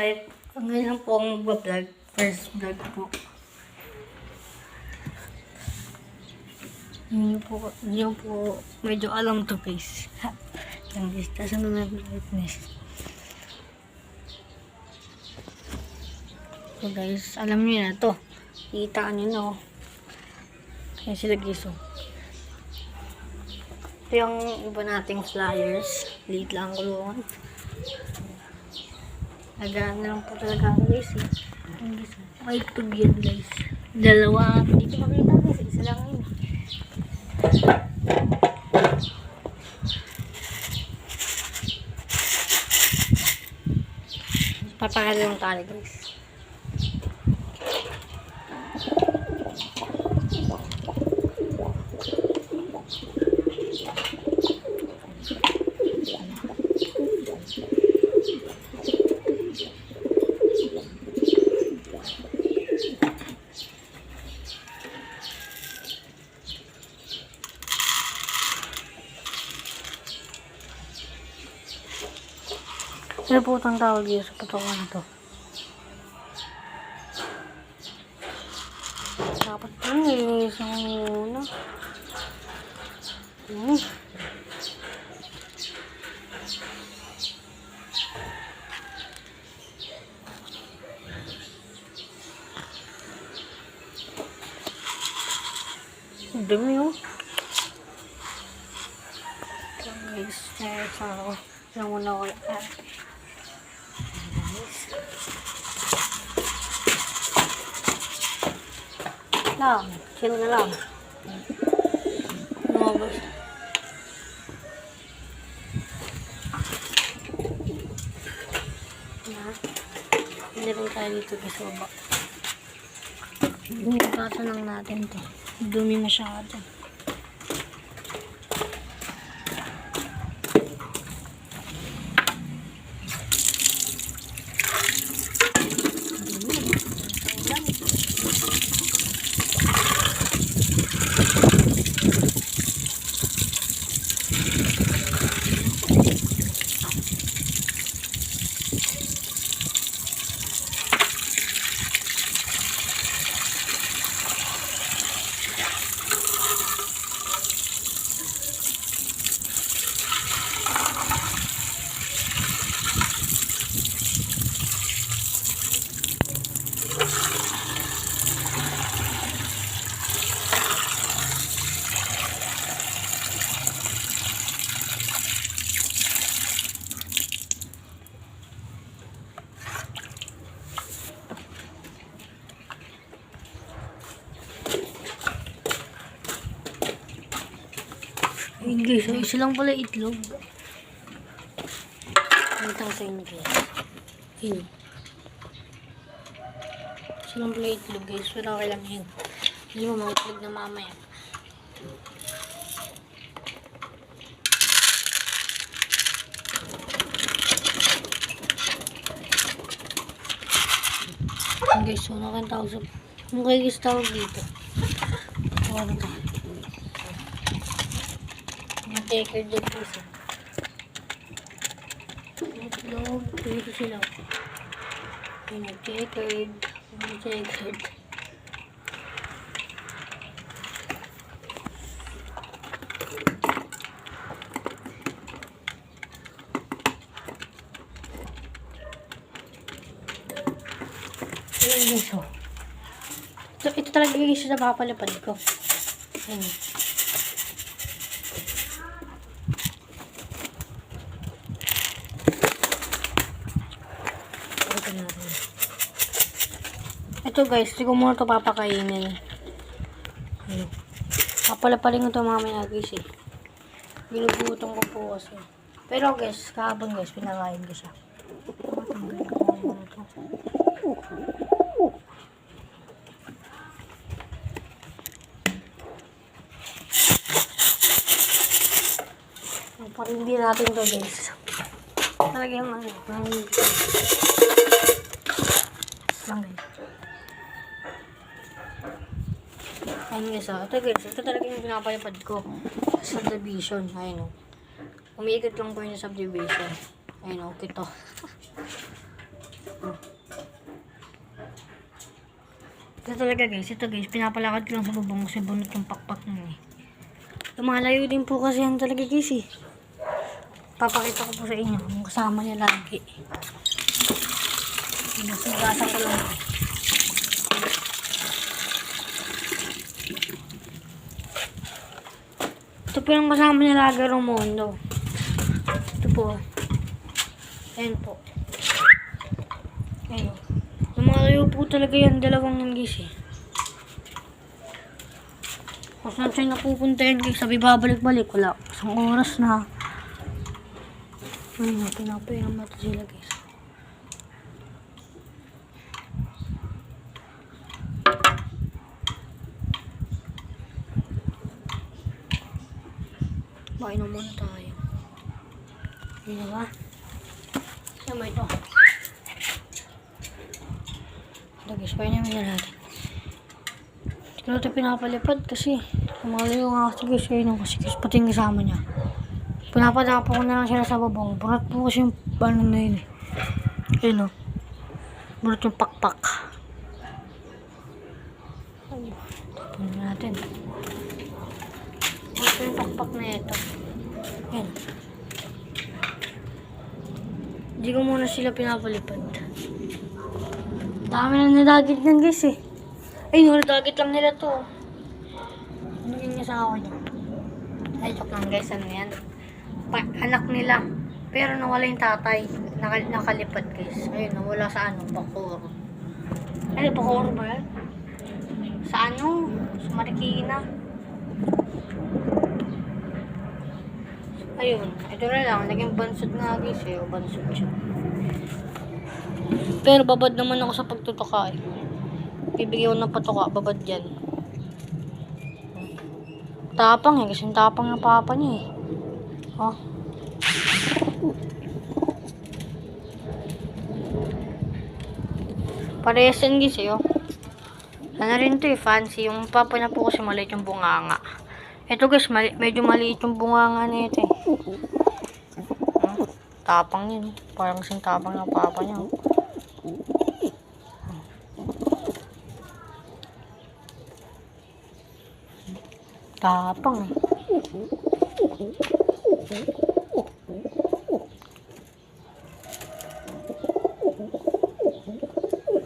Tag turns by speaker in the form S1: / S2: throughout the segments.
S1: Kahit ngayon lang po ang mag-vlog. First vlog po. Hindi po medyo alam to guys. Yung distance na brightness. So guys, alam niyo na to. Kita nyo na oh. Kaya sila guys oh. Ito yung iba nating flyers. Liit lang kulungan. Nagaan na lang po talaga ako guys eh. Yung guys, may tube yan guys. Dalawa. Hindi ko makita guys. Isa lang yun. Papakala yung tali guys. Ano po itong tawag dito sa putukan na to? Dapat po nilinisan ko muna. Dumi oh. So guys, ako. Lang muna ko lang, chill na lang. Lumabas. Hindi rin tayo dito sa baba. Bumukatan lang natin to. Dumi masyado. Guys, so isa lang pala itlog. Ito ko sa inyo guys. Yun. Isa lang pala itlog guys. Pero okay lang yun. Hindi mo mga itlog na mamaya. Yun guys, so nakantawag sa... Ano kayo guys tawag dito? Ano to? Checker dyan guys. Itlog. Dito sila. Checkered. Checkered. Ayan guys oh. Ito talaga guys na papalapad ko. Ayan. Ito guys, hindi ko muna ito papakainin. Papalapaling ito mamaya guys eh. Binubutan ko po kasi. Pero guys, kahabang guys, pinakain ko siya. Parindi natin to guys. Talaga yung ano, parindi ko. Lang guys. Ayun guys, ito guys, ito talaga yung pinapalipad ko. Subdivision, ayun o. Umiikot lang po yung subdivision. Ayun o, ito. Ito talaga guys, ito guys, pinapalakad ko lang sa bubong kasi bunot yung pakpak nun eh. Lumalayo din po kasi yan talaga guys eh. Papakita ko po sa inyo kung kasama niya lagi. Sinasugasa ko lang. Ito po yung kasama niya lagi, Romundo. Ito po. Ayan po. Ayan. Lumalayo po talaga yan, dalawang yan guys eh. Kung saan siya napupuntahin guys, sabi babalik-balik, wala. Isang oras na. Ayun, pinapayan naman sila guys. Mainom muna tayo. Yun ba? Sama ito. Ito guys, paano naman na natin. Hindi ko natin pinapalipad kasi lumalayo nga kasi guys, ayun kasi guys, pati yung kasama niya. Pinapadapa ko na lang sila sa babong. Burat po kasi yung ano na yun eh. Ayun o. Burat yung pakpak. Tapon na natin. Burat yung pakpak na ito. Ayun. Hindi ko muna sila pinapalipad. Dami na nilagit yan guys eh. Ayun, nilagit lang nila to. Ano yung asawa niya? Ay, joke lang guys. Ano yan? Anak nila. Pero nawala yung tatay. Nakalipad guys. Ayun, nawala sa ano, Bacoor. Ay, Bacoor ba yan? Sa ano? Sa Marikina. Ayun, ito na lang. Naging bansod nga guys eh. O bansod siya. Pero babad naman ako sa pagtutuka eh. Bibigyan ko ng patuka, babad yan. Tapang eh, kasi tapang ng papa niya eh. Oh. Parehas yan guys eh, oh. Ano rin to eh, fancy. Yung papa niya po kasi maliit yung bunganga. Ito guys, medyo maliit yung bunganga nito eh. Tapang yun. Parang kasing tapang ng papa niya. Oh. Tapang eh.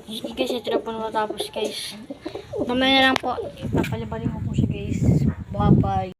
S1: Sige guys, ito na po natapos guys. Mamaya na lang po. Papalibalin ko po siya guys. Bye bye.